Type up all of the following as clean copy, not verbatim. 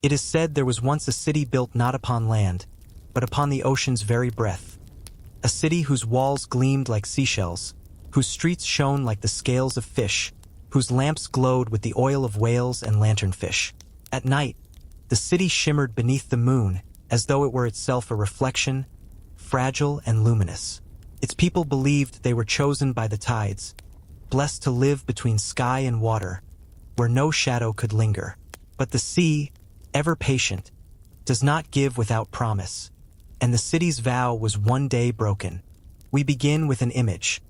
It is said there was once a city built not upon land, but upon the ocean's very breath. A city whose walls gleamed like seashells, whose streets shone like the scales of fish, whose lamps glowed with the oil of whales and lanternfish. At night, the city shimmered beneath the moon as though it were itself a reflection, fragile and luminous. Its people believed they were chosen by the tides, blessed to live between sky and water, where no shadow could linger. But the sea, ever patient, does not give without promise, and the city's vow was one day broken. We begin with an image.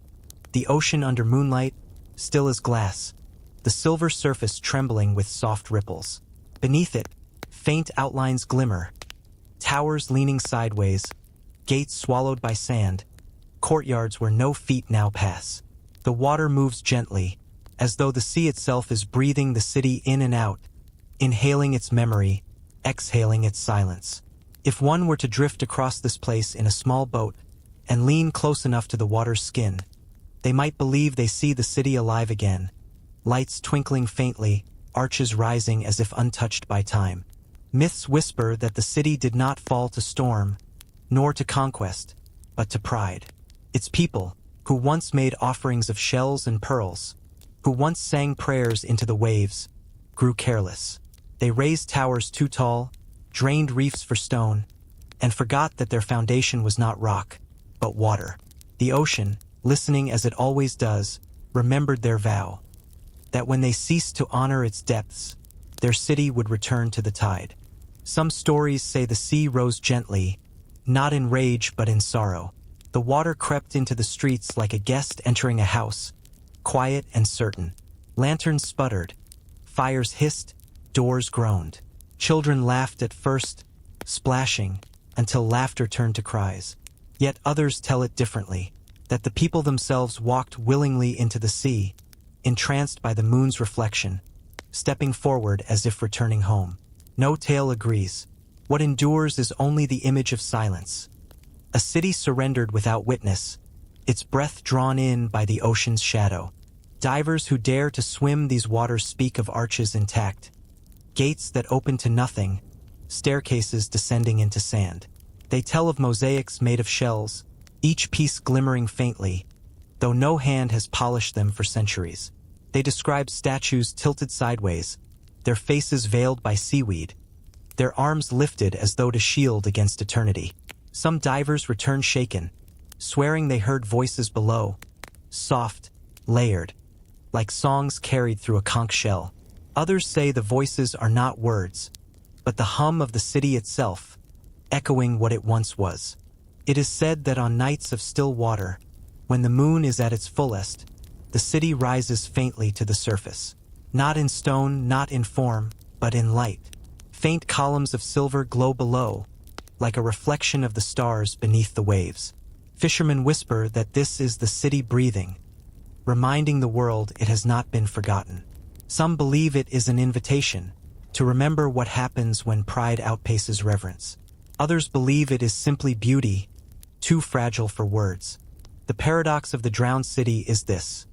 The ocean under moonlight, still as glass, the silver surface trembling with soft ripples. Beneath it, faint outlines glimmer, towers leaning sideways, gates swallowed by sand, courtyards where no feet now pass. The water moves gently, as though the sea itself is breathing the city in and out, inhaling its memory, exhaling its silence. If one were to drift across this place in a small boat and lean close enough to the water's skin, they might believe they see the city alive again, lights twinkling faintly, arches rising as if untouched by time. Myths whisper that the city did not fall to storm, nor to conquest, but to pride. Its people, who once made offerings of shells and pearls, who once sang prayers into the waves, grew careless. They raised towers too tall, drained reefs for stone, and forgot that their foundation was not rock, but water. The ocean, listening as it always does, remembered their vow, that when they ceased to honor its depths, their city would return to the tide. Some stories say the sea rose gently, not in rage but in sorrow. The water crept into the streets like a guest entering a house, quiet and certain. Lanterns sputtered, fires hissed, doors groaned. Children laughed at first, splashing, until laughter turned to cries. Yet others tell it differently, that the people themselves walked willingly into the sea, entranced by the moon's reflection, stepping forward as if returning home. No tale agrees. What endures is only the image of silence. A city surrendered without witness, its breath drawn in by the ocean's shadow. Divers who dare to swim these waters speak of arches intact, gates that open to nothing, staircases descending into sand. They tell of mosaics made of shells, each piece glimmering faintly, though no hand has polished them for centuries. They describe statues tilted sideways, their faces veiled by seaweed, their arms lifted as though to shield against eternity. Some divers return shaken, swearing they heard voices below, soft, layered, like songs carried through a conch shell. Others say the voices are not words, but the hum of the city itself, echoing what it once was. It is said that on nights of still water, when the moon is at its fullest, the city rises faintly to the surface. Not in stone, not in form, but in light. Faint columns of silver glow below, like a reflection of the stars beneath the waves. Fishermen whisper that this is the city breathing, reminding the world it has not been forgotten. Some believe it is an invitation to remember what happens when pride outpaces reverence. Others believe it is simply beauty, too fragile for words. The paradox of the drowned city is this: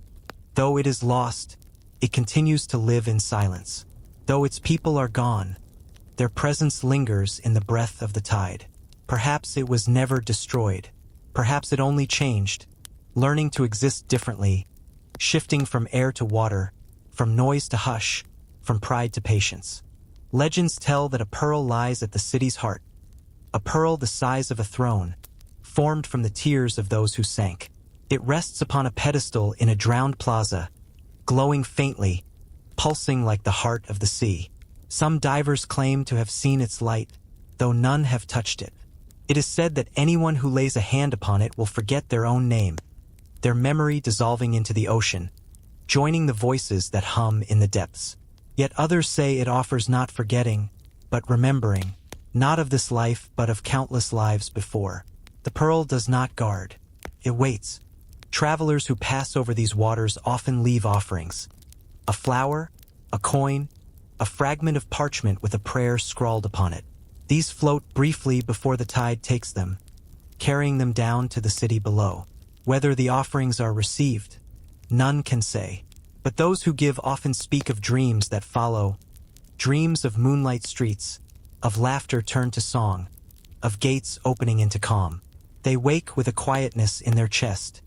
though it is lost, it continues to live in silence. Though its people are gone, their presence lingers in the breath of the tide. Perhaps it was never destroyed. Perhaps it only changed, learning to exist differently, shifting from air to water, from noise to hush, from pride to patience. Legends tell that a pearl lies at the city's heart, a pearl the size of a throne, formed from the tears of those who sank. It rests upon a pedestal in a drowned plaza, glowing faintly, pulsing like the heart of the sea. Some divers claim to have seen its light, though none have touched it. It is said that anyone who lays a hand upon it will forget their own name, their memory dissolving into the ocean, joining the voices that hum in the depths. Yet others say it offers not forgetting, but remembering, not of this life but of countless lives before. The pearl does not guard. It waits. Travelers who pass over these waters often leave offerings: a flower, a coin, a fragment of parchment with a prayer scrawled upon it. These float briefly before the tide takes them, carrying them down to the city below. Whether the offerings are received, none can say. But those who give often speak of dreams that follow, dreams of moonlight streets, of laughter turned to song, of gates opening into calm. They wake with a quietness in their chest,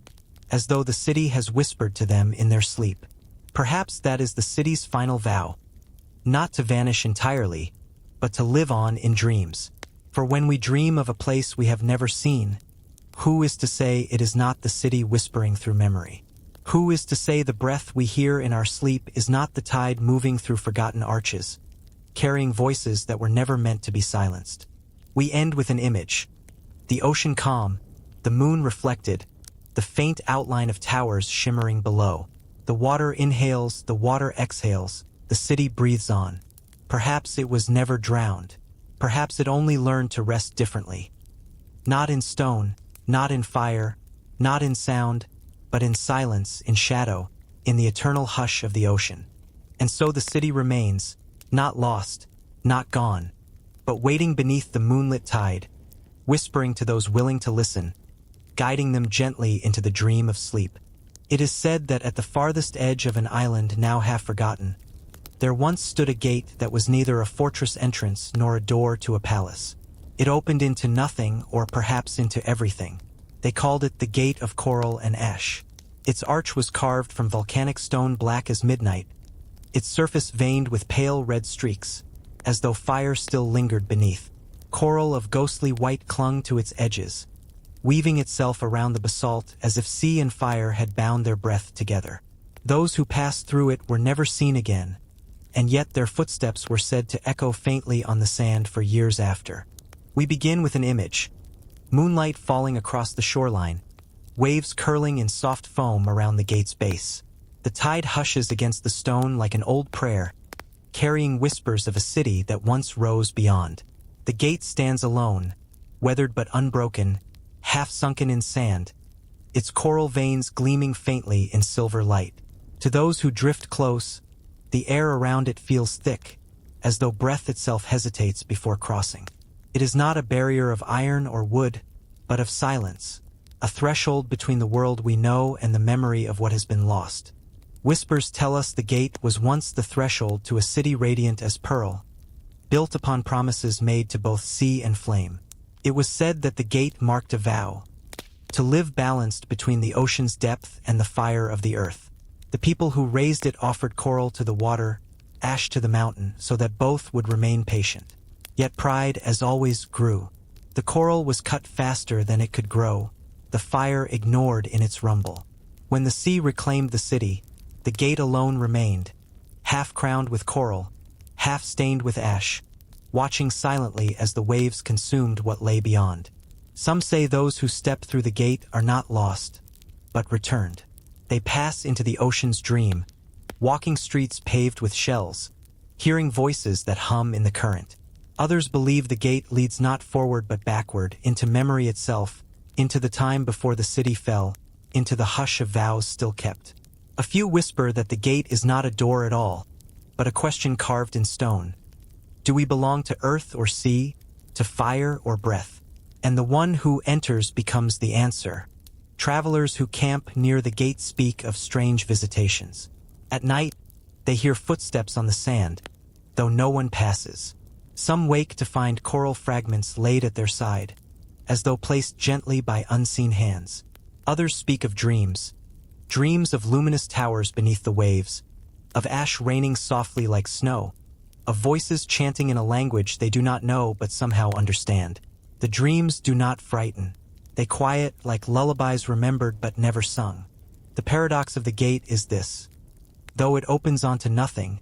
as though the city has whispered to them in their sleep. Perhaps that is the city's final vow, not to vanish entirely, but to live on in dreams. For when we dream of a place we have never seen, who is to say it is not the city whispering through memory? Who is to say the breath we hear in our sleep is not the tide moving through forgotten arches, carrying voices that were never meant to be silenced? We end with an image. The ocean calm, the moon reflected, the faint outline of towers shimmering below. The water inhales, the water exhales, the city breathes on. Perhaps it was never drowned. Perhaps it only learned to rest differently. Not in stone, not in fire, not in sound, but in silence, in shadow, in the eternal hush of the ocean. And so the city remains, not lost, not gone, but waiting beneath the moonlit tide, whispering to those willing to listen, guiding them gently into the dream of sleep. It is said that at the farthest edge of an island now half forgotten, there once stood a gate that was neither a fortress entrance nor a door to a palace. It opened into nothing, or perhaps into everything. They called it the Gate of Coral and Ash. Its arch was carved from volcanic stone black as midnight, its surface veined with pale red streaks, as though fire still lingered beneath. Coral of ghostly white clung to its edges, weaving itself around the basalt as if sea and fire had bound their breath together. Those who passed through it were never seen again, and yet their footsteps were said to echo faintly on the sand for years after. We begin with an image. Moonlight falling across the shoreline, waves curling in soft foam around the gate's base. The tide hushes against the stone like an old prayer, carrying whispers of a city that once rose beyond. The gate stands alone, weathered but unbroken, half sunken in sand, its coral veins gleaming faintly in silver light. To those who drift close, the air around it feels thick, as though breath itself hesitates before crossing. It is not a barrier of iron or wood, but of silence, a threshold between the world we know and the memory of what has been lost. Whispers tell us the gate was once the threshold to a city radiant as pearl, built upon promises made to both sea and flame. It was said that the gate marked a vow, to live balanced between the ocean's depth and the fire of the earth. The people who raised it offered coral to the water, ash to the mountain, so that both would remain patient. Yet pride, as always, grew. The coral was cut faster than it could grow, the fire ignored in its rumble. When the sea reclaimed the city, the gate alone remained, half crowned with coral, half stained with ash, watching silently as the waves consumed what lay beyond. Some say those who step through the gate are not lost, but returned. They pass into the ocean's dream, walking streets paved with shells, hearing voices that hum in the current. Others believe the gate leads not forward but backward, into memory itself, into the time before the city fell, into the hush of vows still kept. A few whisper that the gate is not a door at all, but a question carved in stone. Do we belong to earth or sea, to fire or breath? And the one who enters becomes the answer. Travelers who camp near the gate speak of strange visitations. At night, they hear footsteps on the sand, though no one passes. Some wake to find coral fragments laid at their side, as though placed gently by unseen hands. Others speak of dreams of luminous towers beneath the waves, of ash raining softly like snow, of voices chanting in a language they do not know but somehow understand. The dreams do not frighten. They quiet like lullabies remembered but never sung. The paradox of the gate is this. Though it opens onto nothing,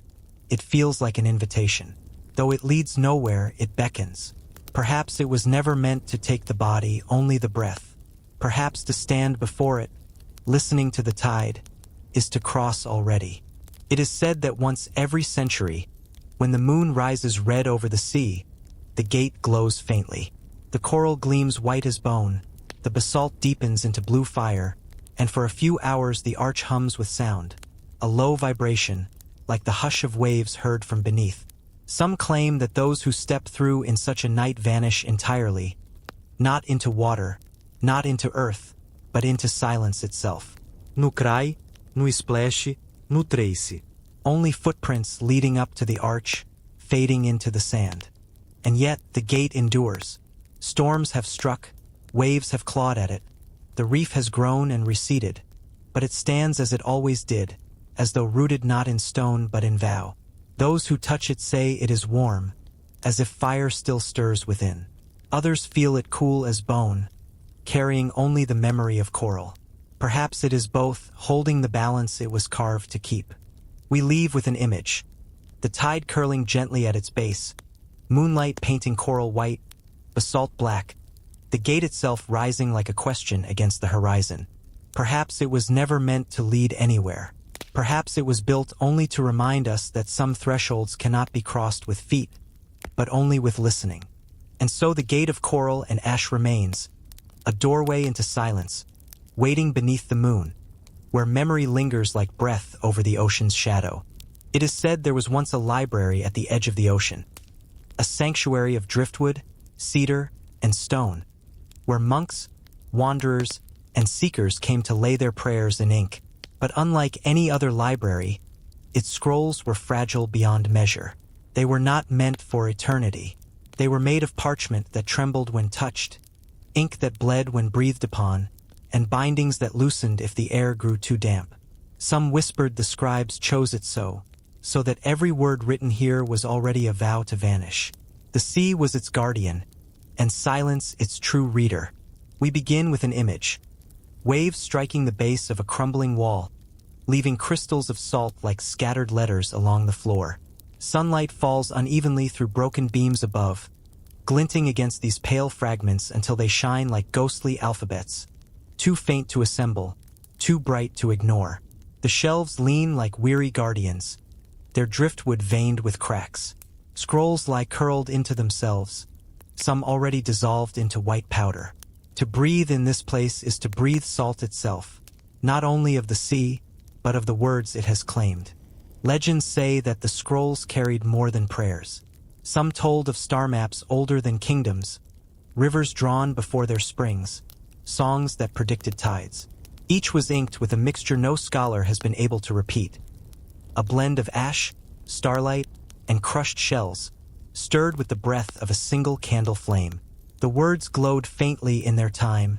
it feels like an invitation. Though it leads nowhere, it beckons. Perhaps it was never meant to take the body, only the breath. Perhaps to stand before it, listening to the tide, is to cross already. It is said that once every century, when the moon rises red over the sea, the gate glows faintly. The coral gleams white as bone, the basalt deepens into blue fire, and for a few hours the arch hums with sound, a low vibration, like the hush of waves heard from beneath. Some claim that those who step through in such a night vanish entirely, not into water, not into earth, but into silence itself. No cry, no splash, no trace. Only footprints leading up to the arch, fading into the sand. And yet the gate endures. Storms have struck, waves have clawed at it, the reef has grown and receded, but it stands as it always did, as though rooted not in stone but in vow. Those who touch it say it is warm, as if fire still stirs within. Others feel it cool as bone, carrying only the memory of coral. Perhaps it is both, holding the balance it was carved to keep. We leave with an image. The tide curling gently at its base, moonlight painting coral white, basalt black, the gate itself rising like a question against the horizon. Perhaps it was never meant to lead anywhere. Perhaps it was built only to remind us that some thresholds cannot be crossed with feet, but only with listening. And so the gate of coral and ash remains, a doorway into silence, waiting beneath the moon, where memory lingers like breath over the ocean's shadow. It is said there was once a library at the edge of the ocean, a sanctuary of driftwood, cedar, and stone, where monks, wanderers, and seekers came to lay their prayers in ink. But unlike any other library, its scrolls were fragile beyond measure. They were not meant for eternity. They were made of parchment that trembled when touched, ink that bled when breathed upon, and bindings that loosened if the air grew too damp. Some whispered the scribes chose it so that every word written here was already a vow to vanish. The sea was its guardian, and silence its true reader. We begin with an image. Waves striking the base of a crumbling wall, leaving crystals of salt like scattered letters along the floor. Sunlight falls unevenly through broken beams above, glinting against these pale fragments until they shine like ghostly alphabets, too faint to assemble, too bright to ignore. The shelves lean like weary guardians, their driftwood veined with cracks. Scrolls lie curled into themselves, some already dissolved into white powder. To breathe in this place is to breathe salt itself, not only of the sea, but of the words it has claimed. Legends say that the scrolls carried more than prayers. Some told of star maps older than kingdoms, rivers drawn before their springs, songs that predicted tides. Each was inked with a mixture no scholar has been able to repeat. A blend of ash, starlight, and crushed shells, stirred with the breath of a single candle flame. The words glowed faintly in their time,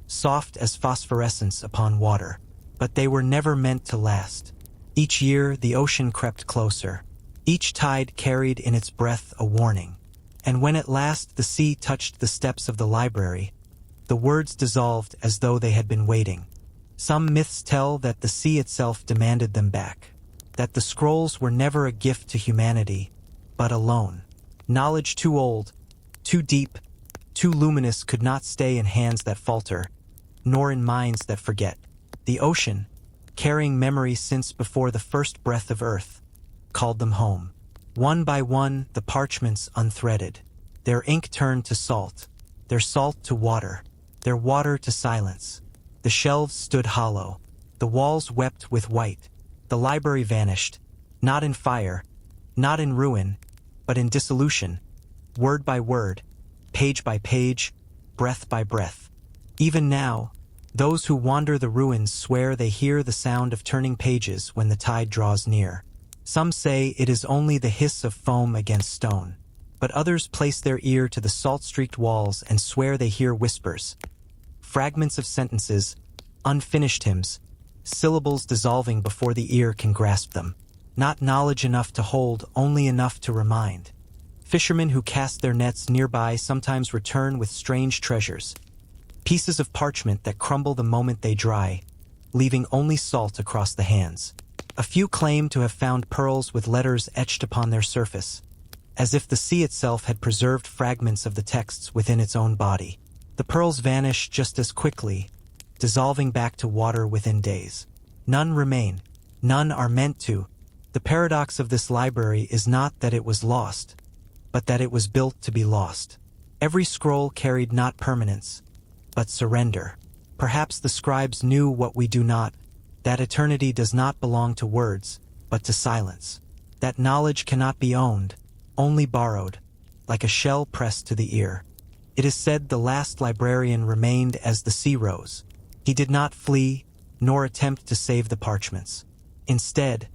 soft as phosphorescence upon water, but they were never meant to last. Each year the ocean crept closer. Each tide carried in its breath a warning. And when at last the sea touched the steps of the library, the words dissolved as though they had been waiting. Some myths tell that the sea itself demanded them back, that the scrolls were never a gift to humanity, but a loan. Knowledge too old, too deep, too luminous could not stay in hands that falter, nor in minds that forget. The ocean, carrying memory since before the first breath of earth, called them home. One by one the parchments unthreaded, their ink turned to salt, their salt to water, their water to silence. The shelves stood hollow, the walls wept with white. The library vanished, not in fire, not in ruin, but in dissolution, word by word, page by page, breath by breath. Even now, those who wander the ruins swear they hear the sound of turning pages when the tide draws near. Some say it is only the hiss of foam against stone, but others place their ear to the salt-streaked walls and swear they hear whispers, fragments of sentences, unfinished hymns, syllables dissolving before the ear can grasp them. Not knowledge enough to hold, only enough to remind. Fishermen who cast their nets nearby sometimes return with strange treasures, pieces of parchment that crumble the moment they dry, leaving only salt across the hands. A few claim to have found pearls with letters etched upon their surface, as if the sea itself had preserved fragments of the texts within its own body. The pearls vanish just as quickly, dissolving back to water within days. None remain. None are meant to. The paradox of this library is not that it was lost, but that it was built to be lost. Every scroll carried not permanence, but surrender. Perhaps the scribes knew what we do not, that eternity does not belong to words, but to silence. That knowledge cannot be owned, only borrowed, like a shell pressed to the ear. It is said the last librarian remained as the sea rose. He did not flee, nor attempt to save the parchments. Instead,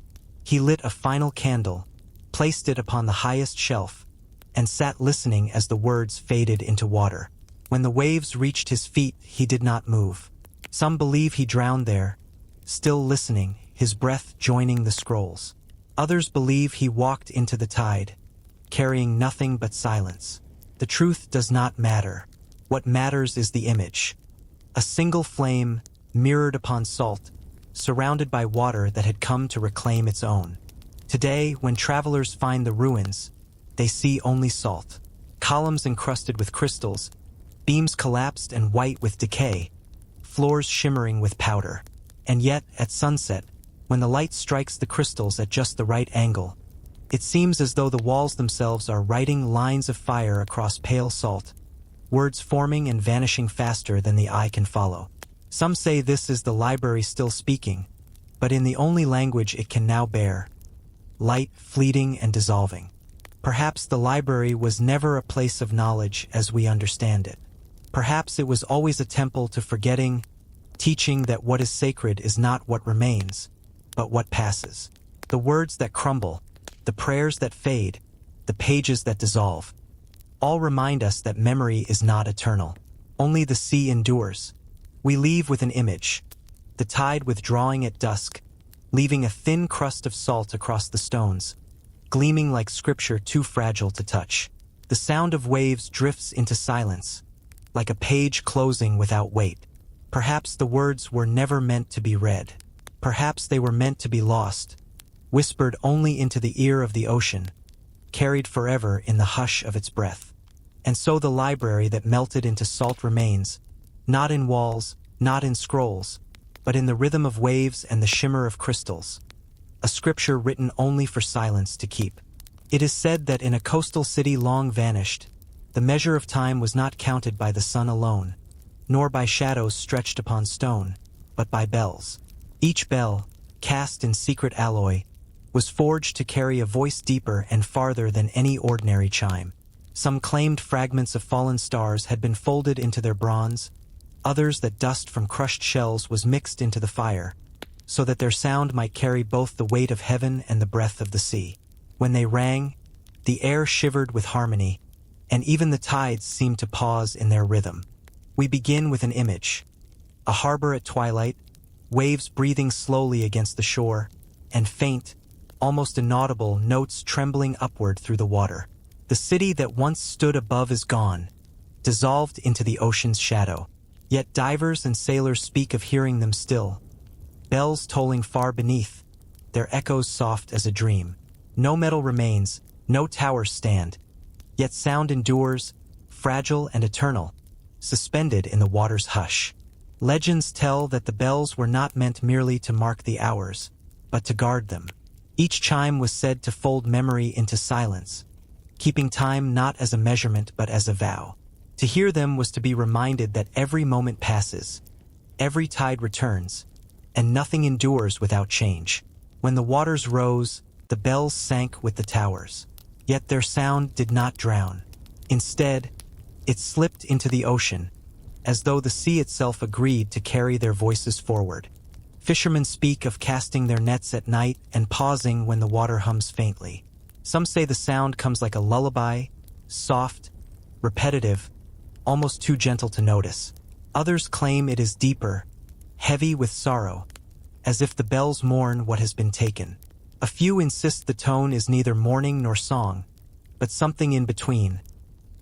he lit a final candle, placed it upon the highest shelf, and sat listening as the words faded into water. When the waves reached his feet, he did not move. Some believe he drowned there, still listening, his breath joining the scrolls. Others believe he walked into the tide, carrying nothing but silence. The truth does not matter. What matters is the image. A single flame, mirrored upon salt, surrounded by water that had come to reclaim its own. Today, when travelers find the ruins, they see only salt. Columns encrusted with crystals, beams collapsed and white with decay, floors shimmering with powder. And yet, at sunset, when the light strikes the crystals at just the right angle, it seems as though the walls themselves are writing lines of fire across pale salt, words forming and vanishing faster than the eye can follow. Some say this is the library still speaking, but in the only language it can now bear: light, fleeting, and dissolving. Perhaps the library was never a place of knowledge as we understand it. Perhaps it was always a temple to forgetting, teaching that what is sacred is not what remains, but what passes. The words that crumble, the prayers that fade, the pages that dissolve, all remind us that memory is not eternal. Only the sea endures. We leave with an image, the tide withdrawing at dusk, leaving a thin crust of salt across the stones, gleaming like scripture too fragile to touch. The sound of waves drifts into silence, like a page closing without weight. Perhaps the words were never meant to be read. Perhaps they were meant to be lost, whispered only into the ear of the ocean, carried forever in the hush of its breath. And so the library that melted into salt remains, not in walls, not in scrolls, but in the rhythm of waves and the shimmer of crystals. A scripture written only for silence to keep. It is said that in a coastal city long vanished, the measure of time was not counted by the sun alone, nor by shadows stretched upon stone, but by bells. Each bell, cast in secret alloy, was forged to carry a voice deeper and farther than any ordinary chime. Some claimed fragments of fallen stars had been folded into their bronze, others that dust from crushed shells was mixed into the fire, so that their sound might carry both the weight of heaven and the breath of the sea. When they rang, the air shivered with harmony, and even the tides seemed to pause in their rhythm. We begin with an image. A harbor at twilight, waves breathing slowly against the shore, and faint, almost inaudible notes trembling upward through the water. The city that once stood above is gone, dissolved into the ocean's shadow. Yet divers and sailors speak of hearing them still, bells tolling far beneath, their echoes soft as a dream. No metal remains, no towers stand, yet sound endures, fragile and eternal, suspended in the water's hush. Legends tell that the bells were not meant merely to mark the hours, but to guard them. Each chime was said to fold memory into silence, keeping time not as a measurement but as a vow. To hear them was to be reminded that every moment passes, every tide returns, and nothing endures without change. When the waters rose, the bells sank with the towers. Yet their sound did not drown. Instead, it slipped into the ocean, as though the sea itself agreed to carry their voices forward. Fishermen speak of casting their nets at night and pausing when the water hums faintly. Some say the sound comes like a lullaby, soft, repetitive, almost too gentle to notice. Others claim it is deeper, heavy with sorrow, as if the bells mourn what has been taken. A few insist the tone is neither mourning nor song, but something in between,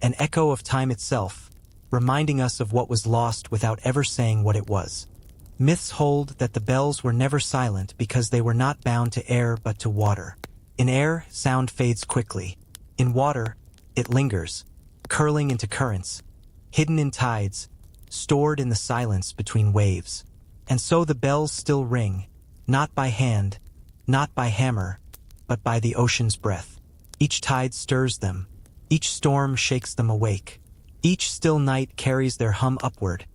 an echo of time itself, reminding us of what was lost without ever saying what it was. Myths hold that the bells were never silent because they were not bound to air but to water. In air, sound fades quickly. In water, it lingers, curling into currents, hidden in tides, stored in the silence between waves. And so the bells still ring, not by hand, not by hammer, but by the ocean's breath. Each tide stirs them, each storm shakes them awake. Each still night carries their hum upward,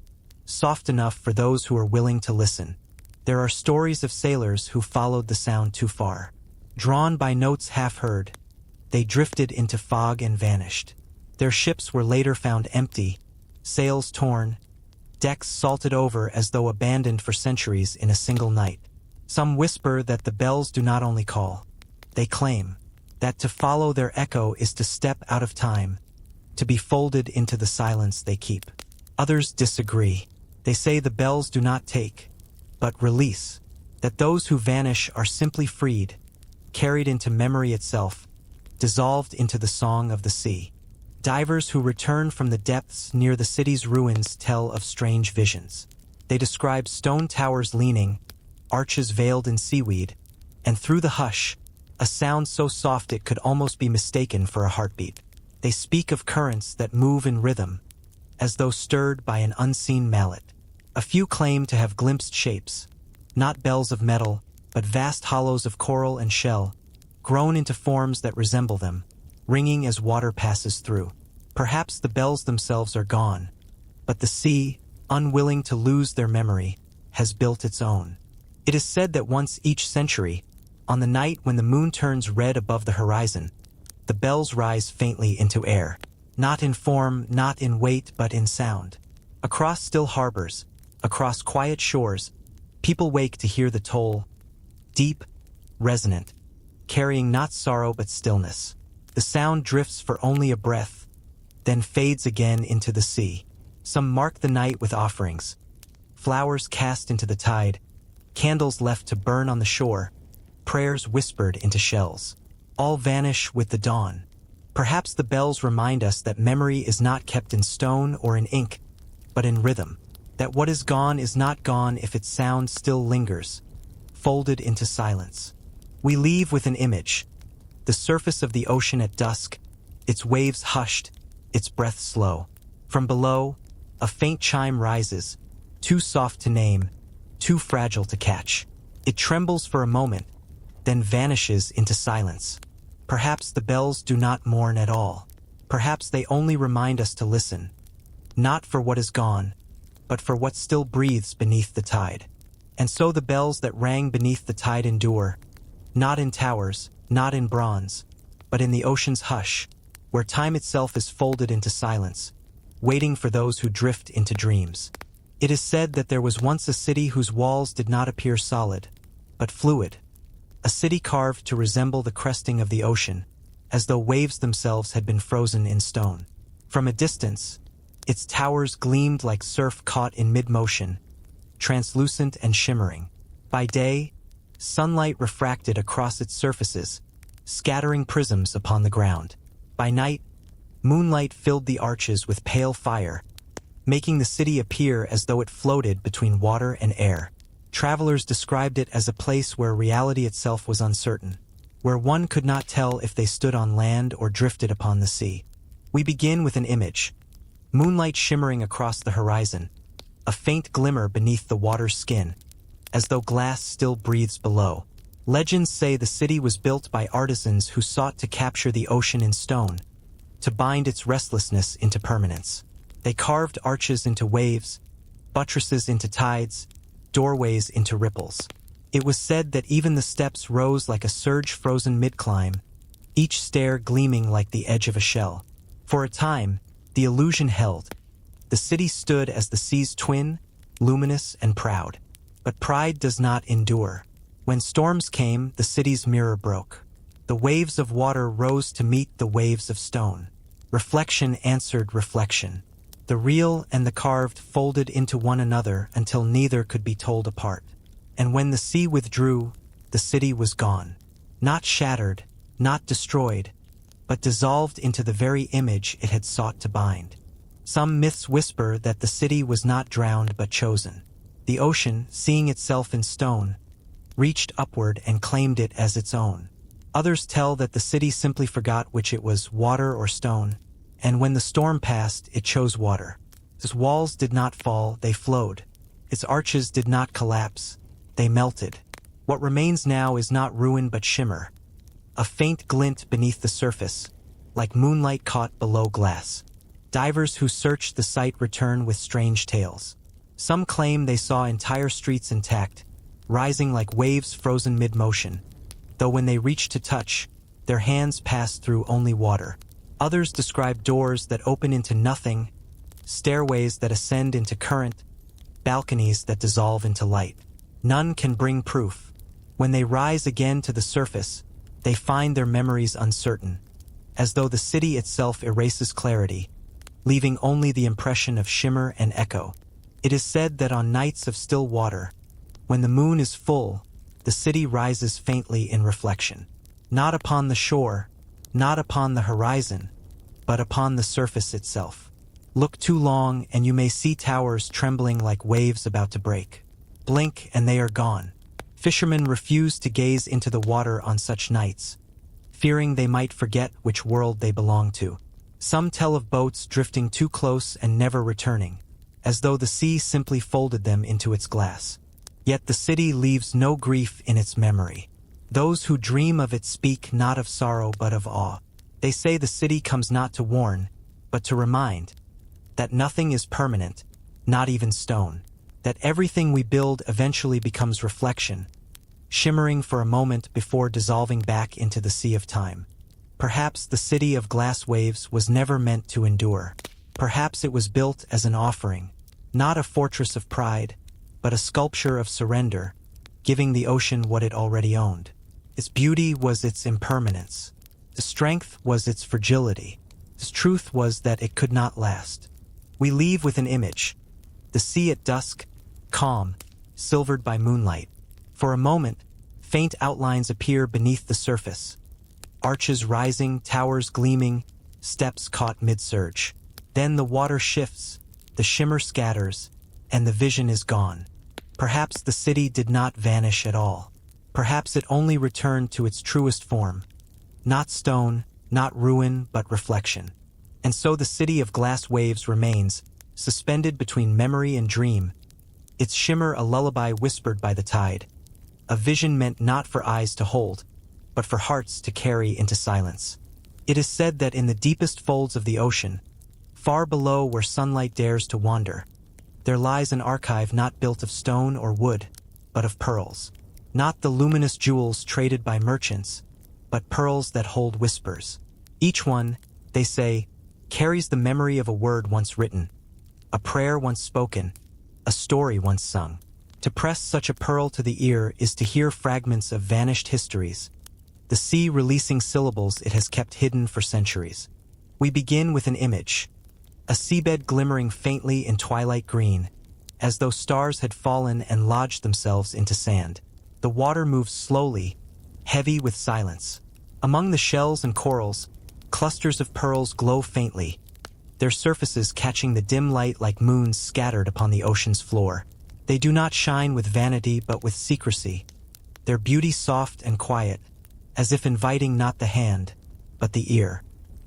soft enough for those who are willing to listen. There are stories of sailors who followed the sound too far. Drawn by notes half heard, they drifted into fog and vanished. Their ships were later found empty, sails torn, decks salted over as though abandoned for centuries in a single night. Some whisper that the bells do not only call, they claim. that to follow their echo is to step out of time, to be folded into the silence they keep. Others disagree. They say the bells do not take, but release, that those who vanish are simply freed, carried into memory itself, dissolved into the song of the sea. Divers who return from the depths near the city's ruins tell of strange visions. They describe stone towers leaning, arches veiled in seaweed, and through the hush, a sound so soft it could almost be mistaken for a heartbeat. They speak of currents that move in rhythm, as though stirred by an unseen mallet. A few claim to have glimpsed shapes, not bells of metal, but vast hollows of coral and shell, grown into forms that resemble them, ringing as water passes through. Perhaps the bells themselves are gone, but the sea, unwilling to lose their memory, has built its own. It is said that once each century, on the night when the moon turns red above the horizon, the bells rise faintly into air, not in form, not in weight, but in sound. Across still harbors, across quiet shores, people wake to hear the toll, deep, resonant, carrying not sorrow but stillness. The sound drifts for only a breath, then fades again into the sea. Some mark the night with offerings, flowers cast into the tide, candles left to burn on the shore, prayers whispered into shells. All vanish with the dawn. Perhaps the bells remind us that memory is not kept in stone or in ink, but in rhythm, that what is gone is not gone if its sound still lingers, folded into silence. We leave with an image, the surface of the ocean at dusk, its waves hushed, its breath slow. From below, a faint chime rises, too soft to name, too fragile to catch. It trembles for a moment, then vanishes into silence. Perhaps the bells do not mourn at all. Perhaps they only remind us to listen, not for what is gone, but for what still breathes beneath the tide. And so the bells that rang beneath the tide endure, not in towers, not in bronze, but in the ocean's hush, where time itself is folded into silence, waiting for those who drift into dreams. It is said that there was once a city whose walls did not appear solid, but fluid, a city carved to resemble the cresting of the ocean, as though waves themselves had been frozen in stone. From a distance, its towers gleamed like surf caught in mid-motion, translucent and shimmering. By day, sunlight refracted across its surfaces, scattering prisms upon the ground. By night, moonlight filled the arches with pale fire, making the city appear as though it floated between water and air. Travelers described it as a place where reality itself was uncertain, where one could not tell if they stood on land or drifted upon the sea. We begin with an image, moonlight shimmering across the horizon, a faint glimmer beneath the water's skin, as though glass still breathes below. Legends say the city was built by artisans who sought to capture the ocean in stone, to bind its restlessness into permanence. They carved arches into waves, buttresses into tides, doorways into ripples. It was said that even the steps rose like a surge frozen mid-climb, each stair gleaming like the edge of a shell. For a time, the illusion held. The city stood as the sea's twin, luminous and proud. But pride does not endure. When storms came, the city's mirror broke. The waves of water rose to meet the waves of stone. Reflection answered reflection. The real and the carved folded into one another until neither could be told apart. And when the sea withdrew, the city was gone. Not shattered, not destroyed, but dissolved into the very image it had sought to bind. Some myths whisper that the city was not drowned but chosen. The ocean, seeing itself in stone, reached upward and claimed it as its own. Others tell that the city simply forgot which it was, water or stone, and when the storm passed, it chose water. Its walls did not fall, they flowed. Its arches did not collapse, they melted. What remains now is not ruin but shimmer, a faint glint beneath the surface, like moonlight caught below glass. Divers who searched the site return with strange tales. Some claim they saw entire streets intact, rising like waves frozen mid-motion, though when they reached to touch, their hands passed through only water. Others describe doors that open into nothing, stairways that ascend into current, balconies that dissolve into light. None can bring proof. When they rise again to the surface, they find their memories uncertain, as though the city itself erases clarity, leaving only the impression of shimmer and echo. It is said that on nights of still water, when the moon is full, the city rises faintly in reflection. Not upon the shore, not upon the horizon, but upon the surface itself. Look too long and you may see towers trembling like waves about to break. Blink and they are gone. Fishermen refuse to gaze into the water on such nights, fearing they might forget which world they belong to. Some tell of boats drifting too close and never returning, as though the sea simply folded them into its glass. Yet the city leaves no grief in its memory. Those who dream of it speak not of sorrow but of awe. They say the city comes not to warn, but to remind, that nothing is permanent, not even stone, that everything we build eventually becomes reflection, shimmering for a moment before dissolving back into the sea of time. Perhaps the city of glass waves was never meant to endure. Perhaps it was built as an offering, not a fortress of pride, but a sculpture of surrender, giving the ocean what it already owned. Its beauty was its impermanence. The strength was its fragility. Its truth was that it could not last. We leave with an image. The sea at dusk, calm, silvered by moonlight. For a moment, faint outlines appear beneath the surface. Arches rising, towers gleaming, steps caught mid-surge. Then the water shifts, the shimmer scatters, and the vision is gone. Perhaps the city did not vanish at all. Perhaps it only returned to its truest form. Not stone, not ruin, but reflection. And so the city of glass waves remains, suspended between memory and dream, its shimmer a lullaby whispered by the tide, a vision meant not for eyes to hold, but for hearts to carry into silence. It is said that in the deepest folds of the ocean, far below where sunlight dares to wander, there lies an archive not built of stone or wood, but of pearls. Not the luminous jewels traded by merchants, but pearls that hold whispers. Each one, they say, carries the memory of a word once written, a prayer once spoken, a story once sung. To press such a pearl to the ear is to hear fragments of vanished histories, the sea releasing syllables it has kept hidden for centuries. We begin with an image, a seabed glimmering faintly in twilight green, as though stars had fallen and lodged themselves into sand. The water moves slowly, heavy with silence. Among the shells and corals, clusters of pearls glow faintly, their surfaces catching the dim light like moons scattered upon the ocean's floor. They do not shine with vanity but with secrecy, their beauty soft and quiet, as if inviting not the hand, but the ear.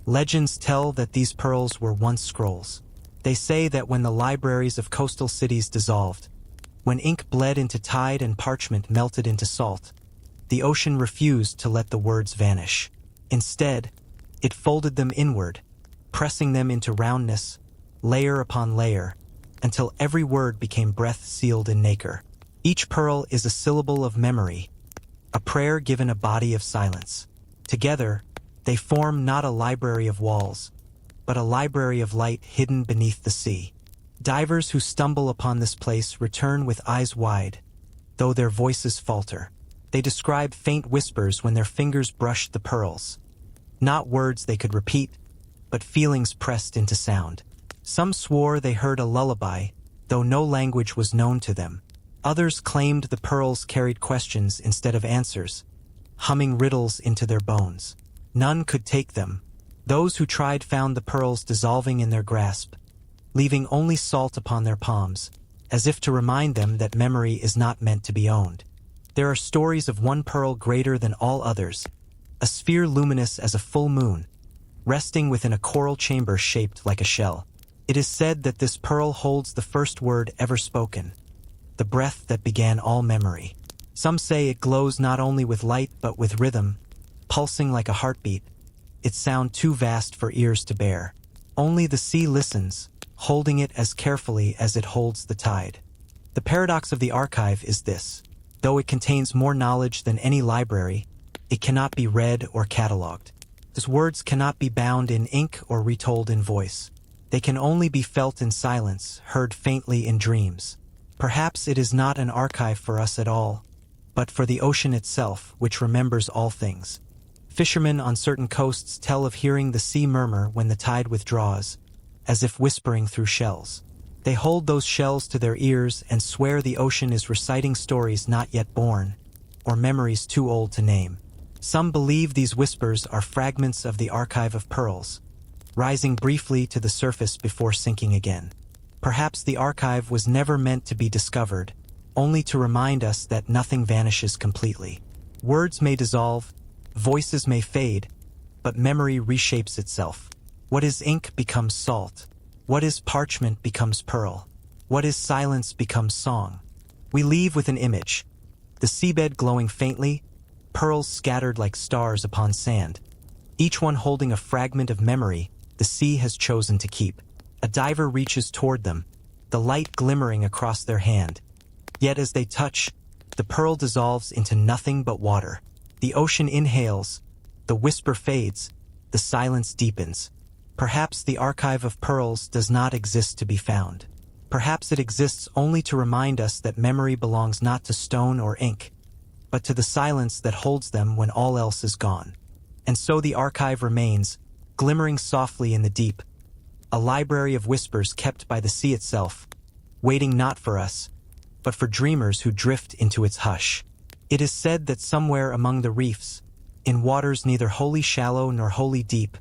Legends tell that these pearls were once scrolls. They say that when the libraries of coastal cities dissolved, when ink bled into tide and parchment melted into salt, the ocean refused to let the words vanish. Instead, it folded them inward, pressing them into roundness, layer upon layer, until every word became breath sealed in nacre. Each pearl is a syllable of memory, a prayer given a body of silence. Together, they form not a library of walls, but a library of light hidden beneath the sea. Divers who stumble upon this place return with eyes wide, though their voices falter. They describe faint whispers when their fingers brushed the pearls. Not words they could repeat, but feelings pressed into sound. Some swore they heard a lullaby, though no language was known to them. Others claimed the pearls carried questions instead of answers, humming riddles into their bones. None could take them. Those who tried found the pearls dissolving in their grasp, leaving only salt upon their palms, as if to remind them that memory is not meant to be owned. There are stories of one pearl greater than all others, a sphere luminous as a full moon, resting within a coral chamber shaped like a shell. It is said that this pearl holds the first word ever spoken, the breath that began all memory. Some say it glows not only with light but with rhythm, pulsing like a heartbeat, its sound too vast for ears to bear. Only the sea listens, holding it as carefully as it holds the tide. The paradox of the archive is this: though it contains more knowledge than any library, it cannot be read or catalogued. Its words cannot be bound in ink or retold in voice. They can only be felt in silence, heard faintly in dreams. Perhaps it is not an archive for us at all, but for the ocean itself, which remembers all things. Fishermen on certain coasts tell of hearing the sea murmur when the tide withdraws, as if whispering through shells. They hold those shells to their ears and swear the ocean is reciting stories not yet born, or memories too old to name. Some believe these whispers are fragments of the archive of pearls, rising briefly to the surface before sinking again. Perhaps the archive was never meant to be discovered, only to remind us that nothing vanishes completely. Words may dissolve, voices may fade, but memory reshapes itself. What is ink becomes salt. What is parchment becomes pearl. What is silence becomes song. We leave with an image, the seabed glowing faintly, pearls scattered like stars upon sand, each one holding a fragment of memory the sea has chosen to keep. A diver reaches toward them, the light glimmering across their hand. Yet as they touch, the pearl dissolves into nothing but water. The ocean inhales, the whisper fades, the silence deepens. Perhaps the archive of pearls does not exist to be found. Perhaps it exists only to remind us that memory belongs not to stone or ink, but to the silence that holds them when all else is gone. And so the archive remains, glimmering softly in the deep, a library of whispers kept by the sea itself, waiting not for us, but for dreamers who drift into its hush. It is said that somewhere among the reefs, in waters neither wholly shallow nor wholly deep,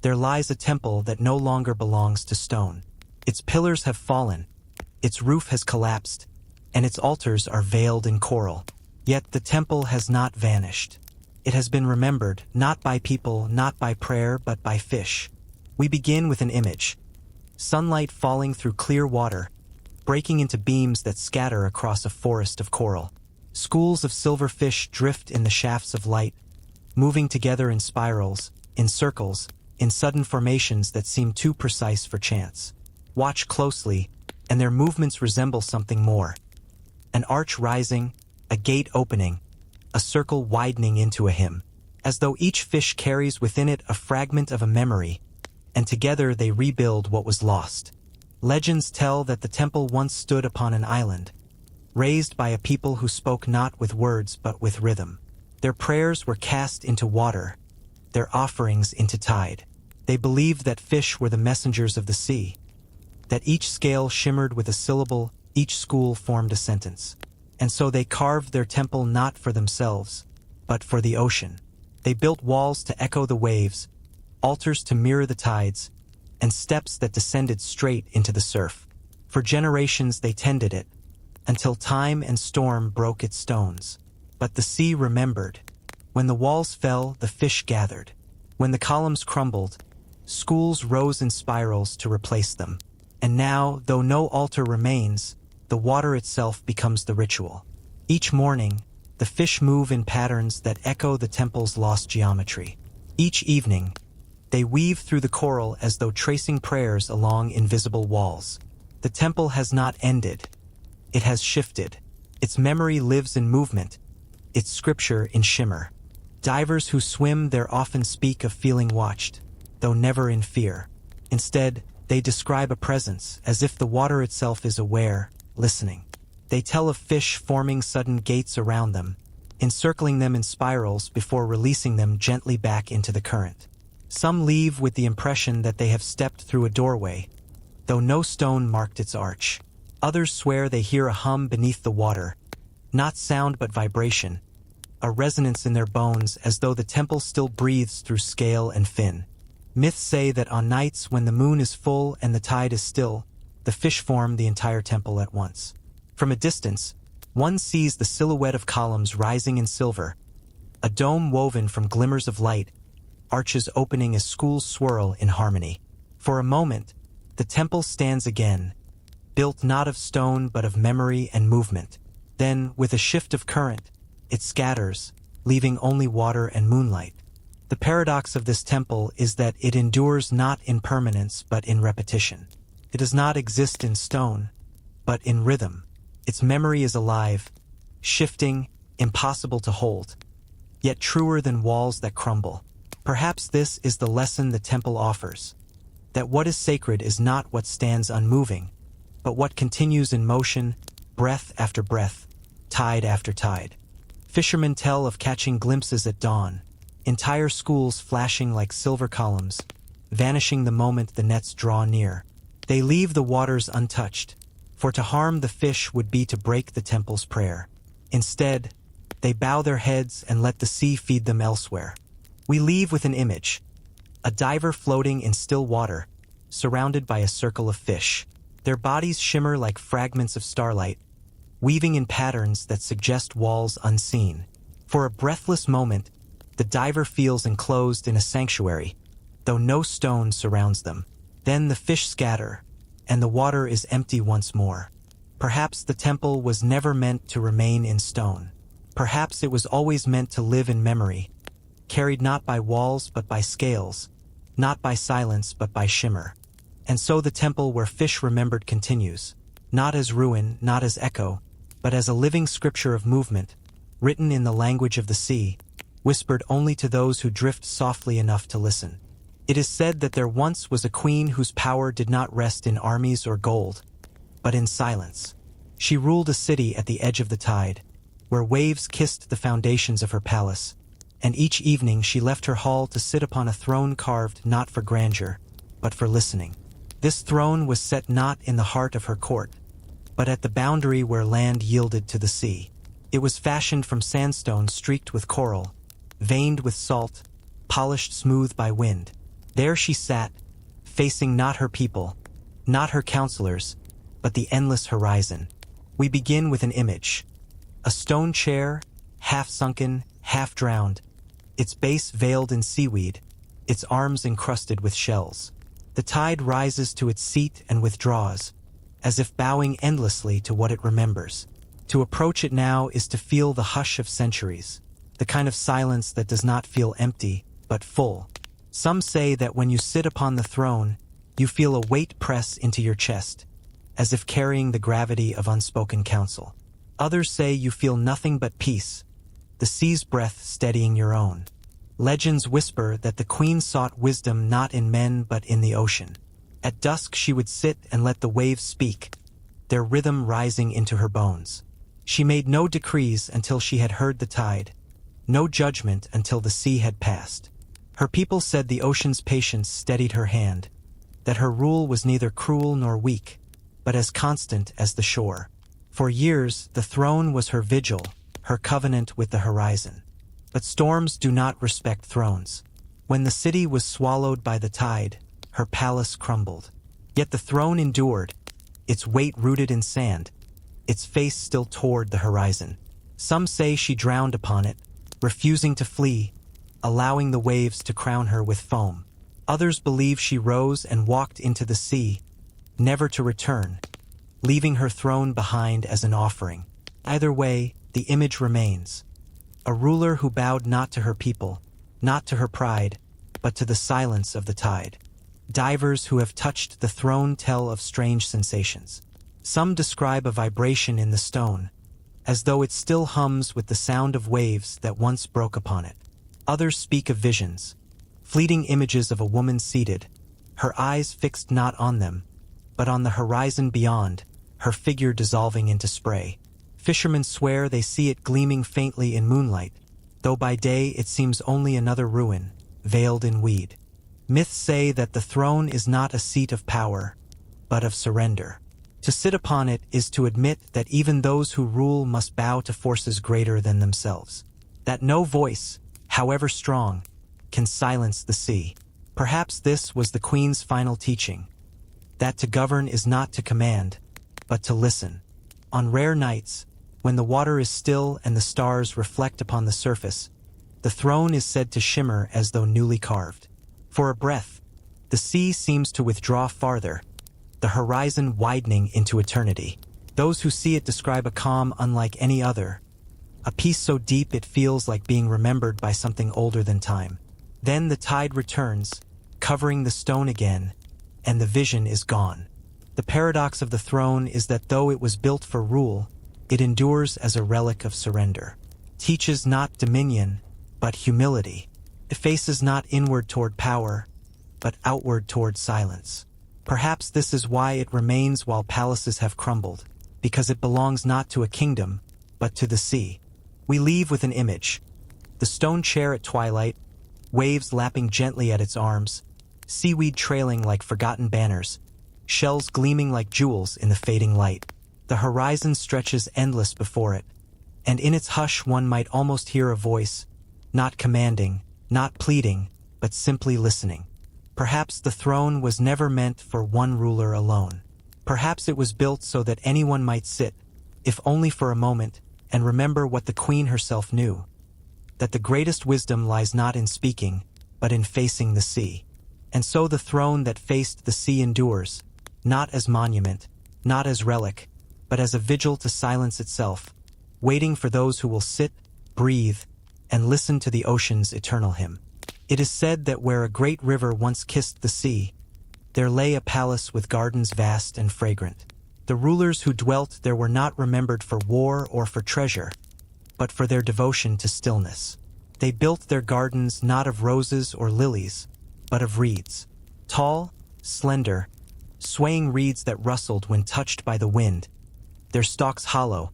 there lies a temple that no longer belongs to stone. Its pillars have fallen, its roof has collapsed, and its altars are veiled in coral. Yet the temple has not vanished. It has been remembered, not by people, not by prayer, but by fish. We begin with an image. Sunlight falling through clear water, breaking into beams that scatter across a forest of coral. Schools of silver fish drift in the shafts of light, moving together in spirals, in circles, in sudden formations that seem too precise for chance. Watch closely, and their movements resemble something more. An arch rising, a gate opening, a circle widening into a hymn, as though each fish carries within it a fragment of a memory, and together they rebuild what was lost. Legends tell that the temple once stood upon an island, raised by a people who spoke not with words but with rhythm. Their prayers were cast into water, their offerings into tide. They believed that fish were the messengers of the sea, that each scale shimmered with a syllable, each school formed a sentence. And so they carved their temple not for themselves, but for the ocean. They built walls to echo the waves, altars to mirror the tides, and steps that descended straight into the surf. For generations they tended it, until time and storm broke its stones. But the sea remembered. When the walls fell, the fish gathered. When the columns crumbled, schools rose in spirals to replace them. And now, though no altar remains, the water itself becomes the ritual. Each morning, the fish move in patterns that echo the temple's lost geometry. Each evening, they weave through the coral as though tracing prayers along invisible walls. The temple has not ended. It has shifted. Its memory lives in movement, its scripture in shimmer. Divers who swim there often speak of feeling watched, though never in fear. Instead, they describe a presence, as if the water itself is aware, listening. They tell of fish forming sudden gates around them, encircling them in spirals before releasing them gently back into the current. Some leave with the impression that they have stepped through a doorway, though no stone marked its arch. Others swear they hear a hum beneath the water, not sound but vibration, a resonance in their bones as though the temple still breathes through scale and fin. Myths say that on nights when the moon is full and the tide is still, the fish form the entire temple at once. From a distance, one sees the silhouette of columns rising in silver, a dome woven from glimmers of light, arches opening as schools swirl in harmony. For a moment, the temple stands again, built not of stone but of memory and movement. Then, with a shift of current, it scatters, leaving only water and moonlight. The paradox of this temple is that it endures not in permanence but in repetition. It does not exist in stone, but in rhythm. Its memory is alive, shifting, impossible to hold, yet truer than walls that crumble. Perhaps this is the lesson the temple offers, that what is sacred is not what stands unmoving, but what continues in motion, breath after breath, tide after tide. Fishermen tell of catching glimpses at dawn, entire schools flashing like silver columns, vanishing the moment the nets draw near. They leave the waters untouched, for to harm the fish would be to break the temple's prayer. Instead, they bow their heads and let the sea feed them elsewhere. We leave with an image: a diver floating in still water, surrounded by a circle of fish. Their bodies shimmer like fragments of starlight, weaving in patterns that suggest walls unseen. For a breathless moment, the diver feels enclosed in a sanctuary, though no stone surrounds them. Then the fish scatter, and the water is empty once more. Perhaps the temple was never meant to remain in stone. Perhaps it was always meant to live in memory, carried not by walls but by scales, not by silence but by shimmer. And so the temple where fish remembered continues, not as ruin, not as echo, but as a living scripture of movement, written in the language of the sea, whispered only to those who drift softly enough to listen. It is said that there once was a queen whose power did not rest in armies or gold, but in silence. She ruled a city at the edge of the tide, where waves kissed the foundations of her palace, and each evening she left her hall to sit upon a throne carved not for grandeur, but for listening. This throne was set not in the heart of her court, but at the boundary where land yielded to the sea. It was fashioned from sandstone streaked with coral, veined with salt, polished smooth by wind. There she sat, facing not her people, not her counselors, but the endless horizon. We begin with an image: a stone chair, half sunken, half drowned, its base veiled in seaweed, its arms encrusted with shells. The tide rises to its seat and withdraws, as if bowing endlessly to what it remembers. To approach it now is to feel the hush of centuries, the kind of silence that does not feel empty, but full. Some say that when you sit upon the throne, you feel a weight press into your chest, as if carrying the gravity of unspoken counsel. Others say you feel nothing but peace, the sea's breath steadying your own. Legends whisper that the queen sought wisdom not in men but in the ocean. At dusk she would sit and let the waves speak, their rhythm rising into her bones. She made no decrees until she had heard the tide, no judgment until the sea had passed. Her people said the ocean's patience steadied her hand, that her rule was neither cruel nor weak, but as constant as the shore. For years the throne was her vigil, her covenant with the horizon. But storms do not respect thrones. When the city was swallowed by the tide, her palace crumbled. Yet the throne endured, its weight rooted in sand, its face still toward the horizon. Some say she drowned upon it, refusing to flee, allowing the waves to crown her with foam. Others believe she rose and walked into the sea, never to return, leaving her throne behind as an offering. Either way, the image remains: a ruler who bowed not to her people, not to her pride, but to the silence of the tide. Divers who have touched the throne tell of strange sensations. Some describe a vibration in the stone, as though it still hums with the sound of waves that once broke upon it. Others speak of visions, fleeting images of a woman seated, her eyes fixed not on them, but on the horizon beyond, her figure dissolving into spray. Fishermen swear they see it gleaming faintly in moonlight, though by day it seems only another ruin, veiled in weed. Myths say that the throne is not a seat of power, but of surrender. To sit upon it is to admit that even those who rule must bow to forces greater than themselves. That no voice, however strong, can silence the sea. Perhaps this was the Queen's final teaching: that to govern is not to command, but to listen. On rare nights, when the water is still and the stars reflect upon the surface, the throne is said to shimmer as though newly carved. For a breath, the sea seems to withdraw farther, the horizon widening into eternity. Those who see it describe a calm unlike any other, a peace so deep it feels like being remembered by something older than time. Then the tide returns, covering the stone again, and the vision is gone. The paradox of the throne is that though it was built for rule, it endures as a relic of surrender. Teaches not dominion, but humility. It faces not inward toward power, but outward toward silence. Perhaps this is why it remains while palaces have crumbled, because it belongs not to a kingdom, but to the sea. We leave with an image: the stone chair at twilight, waves lapping gently at its arms, seaweed trailing like forgotten banners, shells gleaming like jewels in the fading light. The horizon stretches endless before it, and in its hush one might almost hear a voice, not commanding, not pleading, but simply listening. Perhaps the throne was never meant for one ruler alone. Perhaps it was built so that anyone might sit, if only for a moment, and remember what the queen herself knew, that the greatest wisdom lies not in speaking, but in facing the sea. And so the throne that faced the sea endures, not as monument, not as relic, but as a vigil to silence itself, waiting for those who will sit, breathe, and listen to the ocean's eternal hymn. It is said that where a great river once kissed the sea, there lay a palace with gardens vast and fragrant. The rulers who dwelt there were not remembered for war or for treasure, but for their devotion to stillness. They built their gardens not of roses or lilies, but of reeds. Tall, slender, swaying reeds that rustled when touched by the wind, their stalks hollow,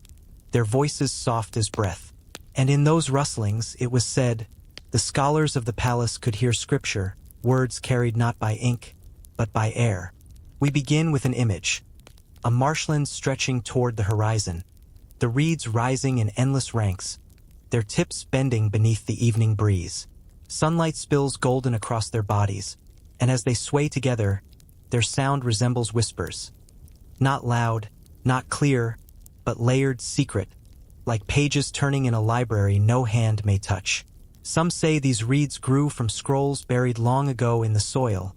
their voices soft as breath. And in those rustlings, it was said, the scholars of the palace could hear scripture, words carried not by ink, but by air. We begin with an image, a marshland stretching toward the horizon, the reeds rising in endless ranks, their tips bending beneath the evening breeze. Sunlight spills golden across their bodies, and as they sway together, their sound resembles whispers. Not loud, not clear, but layered, secret, like pages turning in a library no hand may touch. Some say these reeds grew from scrolls buried long ago in the soil,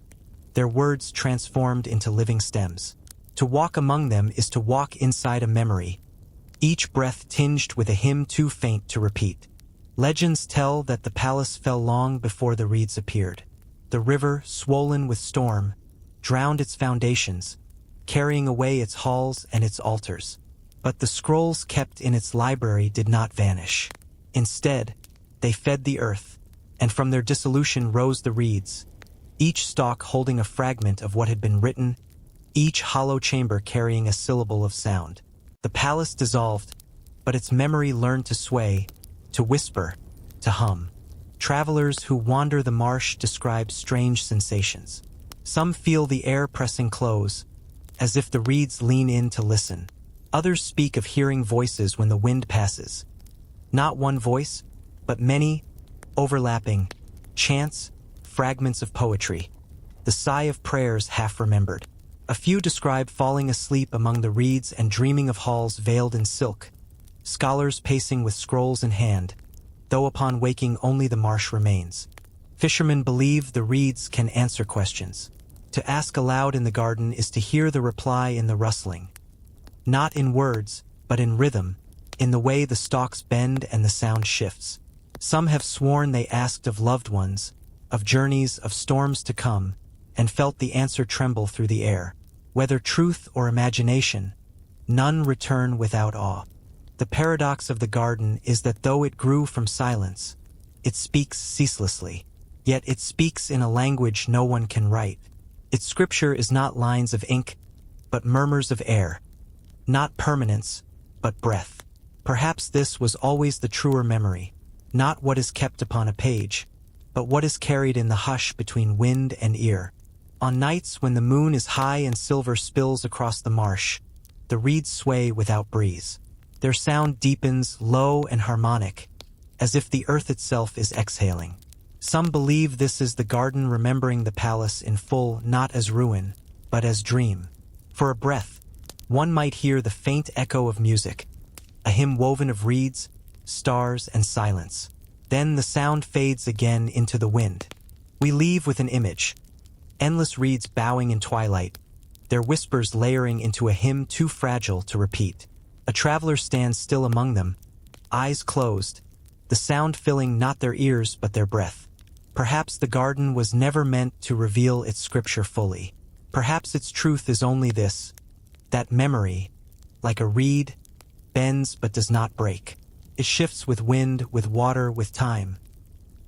their words transformed into living stems. To walk among them is to walk inside a memory, each breath tinged with a hymn too faint to repeat. Legends tell that the palace fell long before the reeds appeared. The river, swollen with storm, drowned its foundations, carrying away its halls and its altars. But the scrolls kept in its library did not vanish. Instead, they fed the earth, and from their dissolution rose the reeds, each stalk holding a fragment of what had been written, each hollow chamber carrying a syllable of sound. The palace dissolved, but its memory learned to sway, to whisper, to hum. Travelers who wander the marsh describe strange sensations. Some feel the air pressing close, as if the reeds lean in to listen. Others speak of hearing voices when the wind passes. Not one voice, but many, overlapping, chants, fragments of poetry, the sigh of prayers half remembered. A few describe falling asleep among the reeds and dreaming of halls veiled in silk, scholars pacing with scrolls in hand, though upon waking only the marsh remains. Fishermen believe the reeds can answer questions. To ask aloud in the garden is to hear the reply in the rustling. Not in words, but in rhythm, in the way the stalks bend and the sound shifts. Some have sworn they asked of loved ones, of journeys, of storms to come, and felt the answer tremble through the air. Whether truth or imagination, none return without awe. The paradox of the garden is that though it grew from silence, it speaks ceaselessly. Yet it speaks in a language no one can write. Its scripture is not lines of ink, but murmurs of air. Not permanence, but breath. Perhaps this was always the truer memory, not what is kept upon a page, but what is carried in the hush between wind and ear. On nights when the moon is high and silver spills across the marsh, the reeds sway without breeze. Their sound deepens, low and harmonic, as if the earth itself is exhaling. Some believe this is the garden remembering the palace in full, not as ruin, but as dream. For a breath, one might hear the faint echo of music, a hymn woven of reeds, stars, and silence. Then the sound fades again into the wind. We leave with an image, endless reeds bowing in twilight, their whispers layering into a hymn too fragile to repeat. A traveler stands still among them, eyes closed, the sound filling not their ears but their breath. Perhaps the garden was never meant to reveal its scripture fully. Perhaps its truth is only this, that memory, like a reed, bends but does not break. It shifts with wind, with water, with time.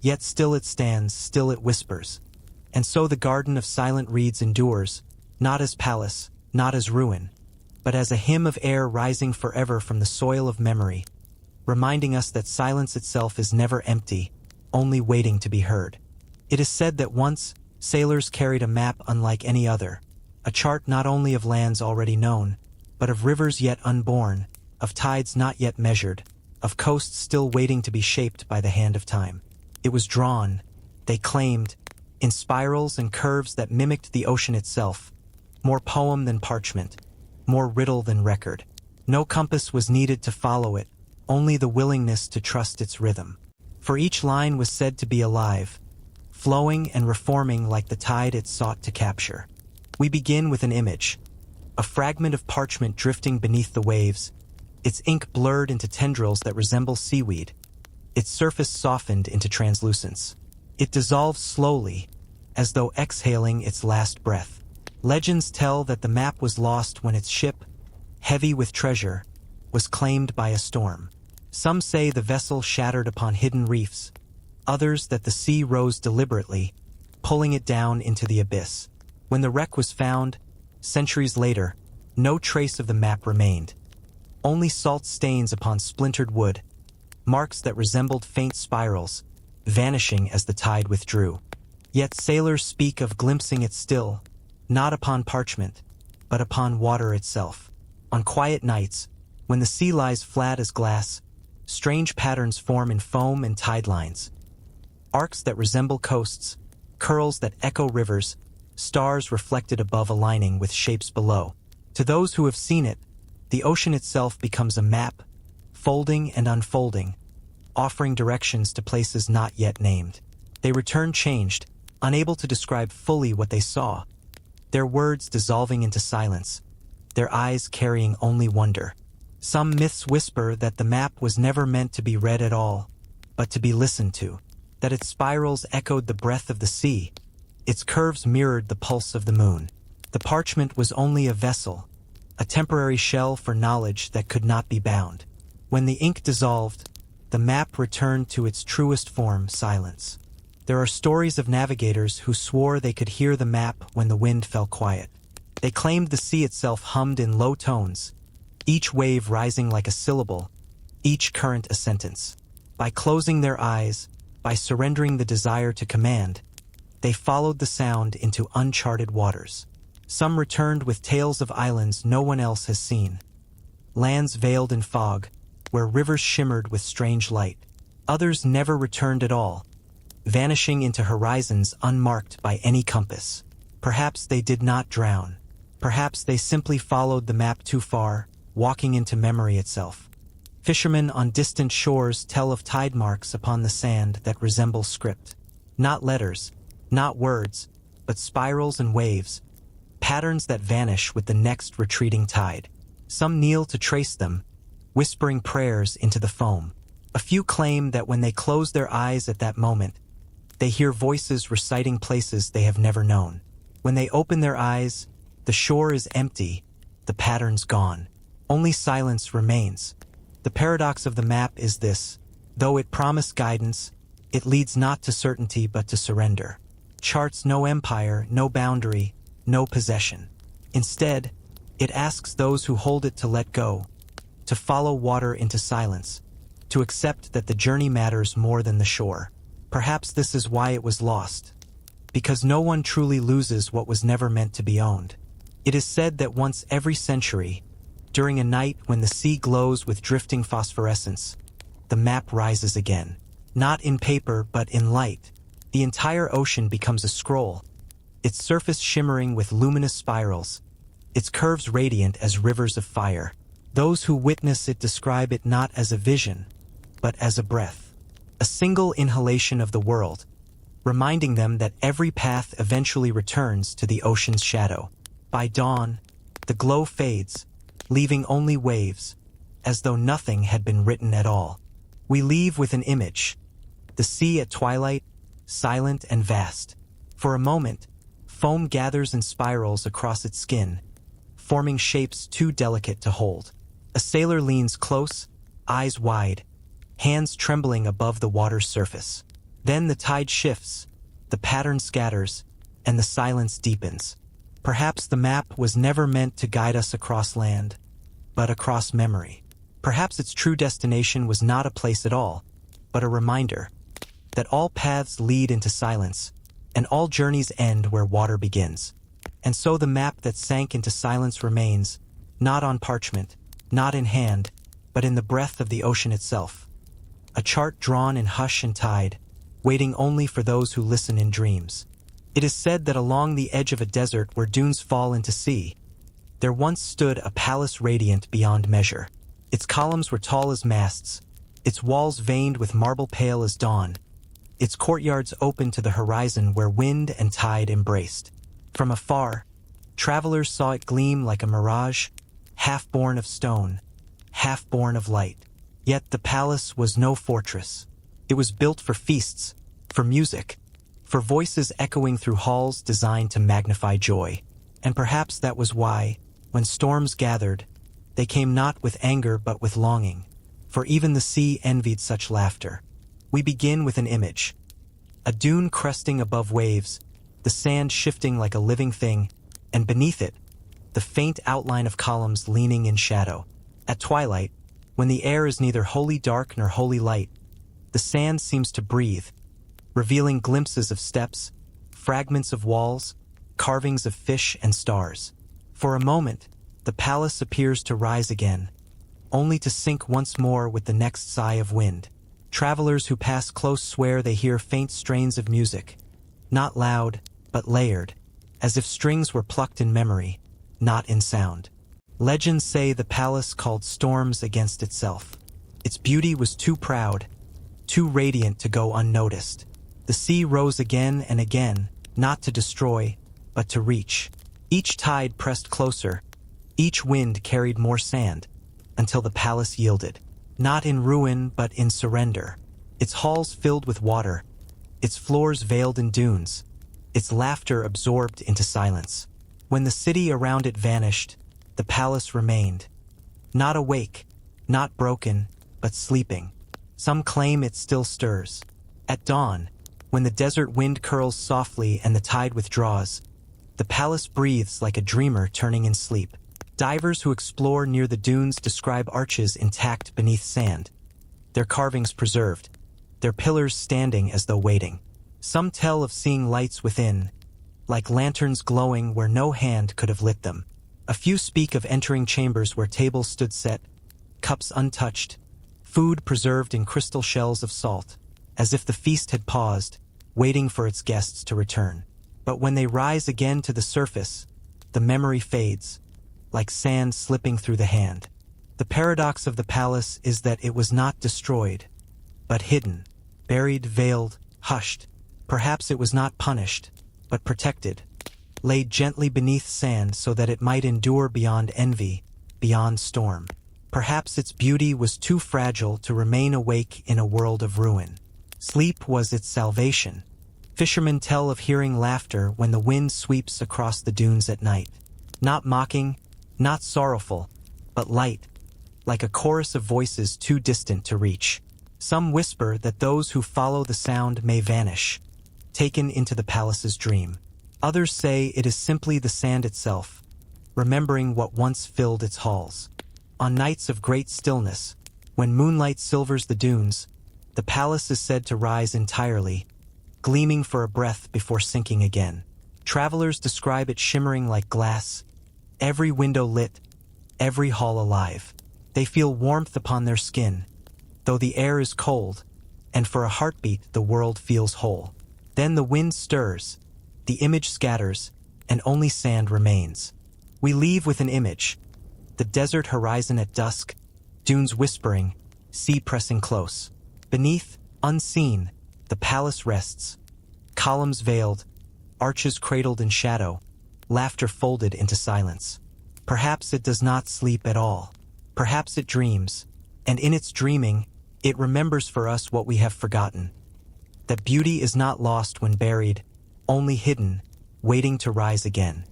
Yet still it stands, still it whispers. And so the garden of silent reeds endures, not as palace, not as ruin, but as a hymn of air rising forever from the soil of memory, reminding us that silence itself is never empty, only waiting to be heard. It is said that once, sailors carried a map unlike any other, a chart not only of lands already known, but of rivers yet unborn, of tides not yet measured, of coasts still waiting to be shaped by the hand of time. It was drawn, they claimed, in spirals and curves that mimicked the ocean itself, more poem than parchment, more riddle than record. No compass was needed to follow it, only the willingness to trust its rhythm. For each line was said to be alive, flowing and reforming like the tide it sought to capture. We begin with an image, a fragment of parchment drifting beneath the waves, its ink blurred into tendrils that resemble seaweed, its surface softened into translucence. It dissolves slowly, as though exhaling its last breath. Legends tell that the map was lost when its ship, heavy with treasure, was claimed by a storm. Some say the vessel shattered upon hidden reefs, others that the sea rose deliberately, pulling it down into the abyss. When the wreck was found, centuries later, no trace of the map remained. Only salt stains upon splintered wood, marks that resembled faint spirals, vanishing as the tide withdrew. Yet sailors speak of glimpsing it still, not upon parchment, but upon water itself. On quiet nights, when the sea lies flat as glass, strange patterns form in foam and tide lines. Arcs that resemble coasts, curls that echo rivers, stars reflected above aligning with shapes below. To those who have seen it, the ocean itself becomes a map, folding and unfolding, offering directions to places not yet named. They return changed, unable to describe fully what they saw, their words dissolving into silence, their eyes carrying only wonder. Some myths whisper that the map was never meant to be read at all, but to be listened to, that its spirals echoed the breath of the sea, its curves mirrored the pulse of the moon. The parchment was only a vessel, a temporary shell for knowledge that could not be bound. When the ink dissolved, the map returned to its truest form, silence. There are stories of navigators who swore they could hear the map when the wind fell quiet. They claimed the sea itself hummed in low tones, each wave rising like a syllable, each current a sentence. By closing their eyes, by surrendering the desire to command, they followed the sound into uncharted waters. Some returned with tales of islands no one else has seen, lands veiled in fog, where rivers shimmered with strange light. Others never returned at all, vanishing into horizons unmarked by any compass. Perhaps they did not drown. Perhaps they simply followed the map too far, walking into memory itself. Fishermen on distant shores tell of tide marks upon the sand that resemble script. Not letters, not words, but spirals and waves, patterns that vanish with the next retreating tide. Some kneel to trace them, whispering prayers into the foam. A few claim that when they close their eyes at that moment, they hear voices reciting places they have never known. When they open their eyes, the shore is empty, the patterns gone. Only silence remains. The paradox of the map is this: though it promised guidance, it leads not to certainty but to surrender. Charts no empire, no boundary, no possession. Instead, it asks those who hold it to let go, to follow water into silence, to accept that the journey matters more than the shore. Perhaps this is why it was lost, because no one truly loses what was never meant to be owned. It is said that once every century, during a night when the sea glows with drifting phosphorescence, the map rises again. Not in paper but in light. The entire ocean becomes a scroll, its surface shimmering with luminous spirals, its curves radiant as rivers of fire. Those who witness it describe it not as a vision, but as a breath, a single inhalation of the world, reminding them that every path eventually returns to the ocean's shadow. By dawn, the glow fades, leaving only waves, as though nothing had been written at all. We leave with an image, the sea at twilight, silent and vast. For a moment, foam gathers in spirals across its skin, forming shapes too delicate to hold. A sailor leans close, eyes wide, hands trembling above the water's surface. Then the tide shifts, the pattern scatters, and the silence deepens. Perhaps the map was never meant to guide us across land, but across memory. Perhaps its true destination was not a place at all, but a reminder that all paths lead into silence, and all journeys end where water begins. And so the map that sank into silence remains, not on parchment, not in hand, but in the breath of the ocean itself. A chart drawn in hush and tide, waiting only for those who listen in dreams. It is said that along the edge of a desert where dunes fall into sea, there once stood a palace radiant beyond measure. Its columns were tall as masts, its walls veined with marble pale as dawn, its courtyards open to the horizon where wind and tide embraced. From afar, travelers saw it gleam like a mirage, half born of stone, half born of light. Yet the palace was no fortress. It was built for feasts, for music, for voices echoing through halls designed to magnify joy. And perhaps that was why, when storms gathered, they came not with anger but with longing, for even the sea envied such laughter. We begin with an image. A dune cresting above waves, the sand shifting like a living thing, and beneath it, the faint outline of columns leaning in shadow. At twilight, when the air is neither wholly dark nor wholly light, the sand seems to breathe, revealing glimpses of steps, fragments of walls, carvings of fish and stars. For a moment, the palace appears to rise again, only to sink once more with the next sigh of wind. Travelers who pass close swear they hear faint strains of music, not loud, but layered, as if strings were plucked in memory, not in sound. Legends say the palace called storms against itself. Its beauty was too proud, too radiant to go unnoticed. The sea rose again and again, not to destroy, but to reach. Each tide pressed closer, each wind carried more sand, until the palace yielded. Not in ruin, but in surrender. Its halls filled with water, its floors veiled in dunes, its laughter absorbed into silence. When the city around it vanished, the palace remained. Not awake, not broken, but sleeping. Some claim it still stirs. At dawn, when the desert wind curls softly and the tide withdraws, the palace breathes like a dreamer turning in sleep. Divers who explore near the dunes describe arches intact beneath sand, their carvings preserved, their pillars standing as though waiting. Some tell of seeing lights within, like lanterns glowing where no hand could have lit them. A few speak of entering chambers where tables stood set, cups untouched, food preserved in crystal shells of salt, as if the feast had paused, waiting for its guests to return. But when they rise again to the surface, the memory fades, like sand slipping through the hand. The paradox of the palace is that it was not destroyed, but hidden, buried, veiled, hushed. Perhaps it was not punished, but protected, laid gently beneath sand so that it might endure beyond envy, beyond storm. Perhaps its beauty was too fragile to remain awake in a world of ruin. Sleep was its salvation. Fishermen tell of hearing laughter when the wind sweeps across the dunes at night. Not mocking, not sorrowful, but light, like a chorus of voices too distant to reach. Some whisper that those who follow the sound may vanish, taken into the palace's dream. Others say it is simply the sand itself, remembering what once filled its halls. On nights of great stillness, when moonlight silvers the dunes, the palace is said to rise entirely, gleaming for a breath before sinking again. Travelers describe it shimmering like glass, every window lit, every hall alive. They feel warmth upon their skin, though the air is cold, and for a heartbeat the world feels whole. Then the wind stirs, the image scatters, and only sand remains. We leave with an image: the desert horizon at dusk, dunes whispering, sea pressing close. Beneath, unseen, the palace rests, columns veiled, arches cradled in shadow, laughter folded into silence. Perhaps it does not sleep at all. Perhaps it dreams, and in its dreaming, it remembers for us what we have forgotten. That beauty is not lost when buried, only hidden, waiting to rise again.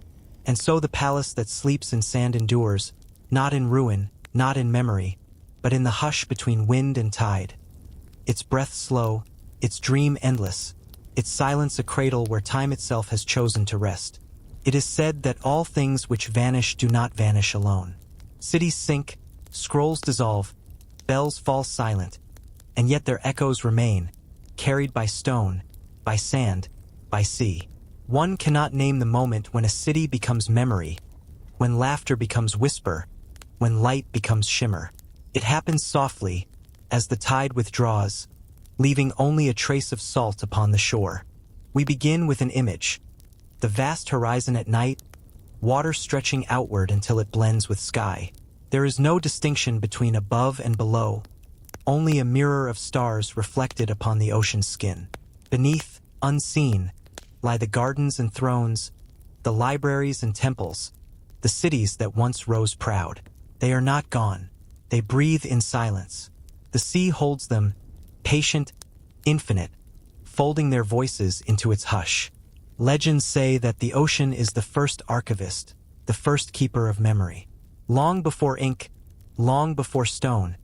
And so the palace that sleeps in sand endures, not in ruin, not in memory, but in the hush between wind and tide. Its breath slow, its dream endless, its silence a cradle where time itself has chosen to rest. It is said that all things which vanish do not vanish alone. Cities sink, scrolls dissolve, bells fall silent, and yet their echoes remain, carried by stone, by sand, by sea. One cannot name the moment when a city becomes memory, when laughter becomes whisper, when light becomes shimmer. It happens softly, as the tide withdraws, leaving only a trace of salt upon the shore. We begin with an image. The vast horizon at night, water stretching outward until it blends with sky. There is no distinction between above and below, only a mirror of stars reflected upon the ocean's skin. Beneath, unseen, lie the gardens and thrones, the libraries and temples, the cities that once rose proud. They are not gone. They breathe in silence. The sea holds them, patient, infinite, folding their voices into its hush. Legends say that the ocean is the first archivist, the first keeper of memory. Long before ink, long before stone,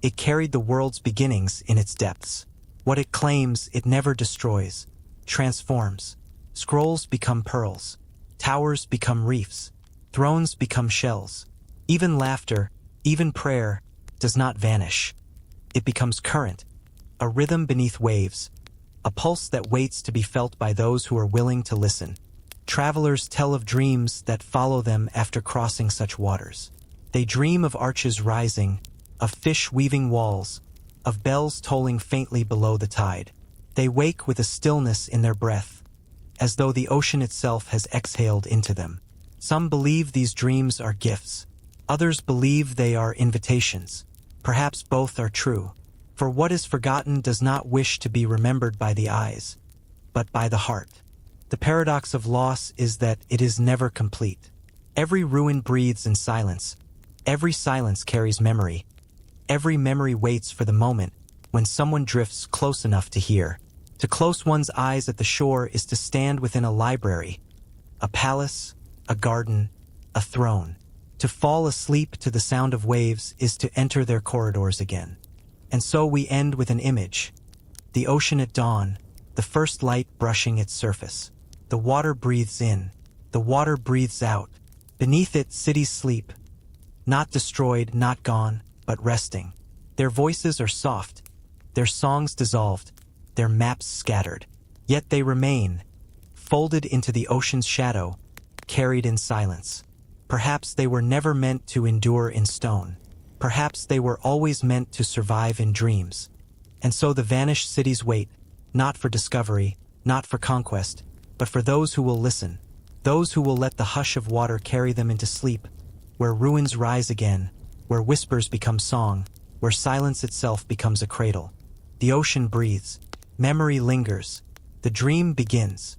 it carried the world's beginnings in its depths. What it claims, it never destroys, transforms. Scrolls become pearls, towers become reefs, thrones become shells. Even laughter, even prayer, does not vanish. It becomes current, a rhythm beneath waves, a pulse that waits to be felt by those who are willing to listen. Travelers tell of dreams that follow them after crossing such waters. They dream of arches rising, of fish weaving walls, of bells tolling faintly below the tide. They wake with a stillness in their breath, as though the ocean itself has exhaled into them. Some believe these dreams are gifts. Others believe they are invitations. Perhaps both are true. For what is forgotten does not wish to be remembered by the eyes, but by the heart. The paradox of loss is that it is never complete. Every ruin breathes in silence. Every silence carries memory. Every memory waits for the moment when someone drifts close enough to hear. To close one's eyes at the shore is to stand within a library, a palace, a garden, a throne. To fall asleep to the sound of waves is to enter their corridors again. And so we end with an image. The ocean at dawn, the first light brushing its surface. The water breathes in, the water breathes out. Beneath it, cities sleep. Not destroyed, not gone, but resting. Their voices are soft, their songs dissolved, their maps scattered. Yet they remain, folded into the ocean's shadow, carried in silence. Perhaps they were never meant to endure in stone. Perhaps they were always meant to survive in dreams. And so the vanished cities wait, not for discovery, not for conquest, but for those who will listen, those who will let the hush of water carry them into sleep, where ruins rise again, where whispers become song, where silence itself becomes a cradle. The ocean breathes, memory lingers, the dream begins.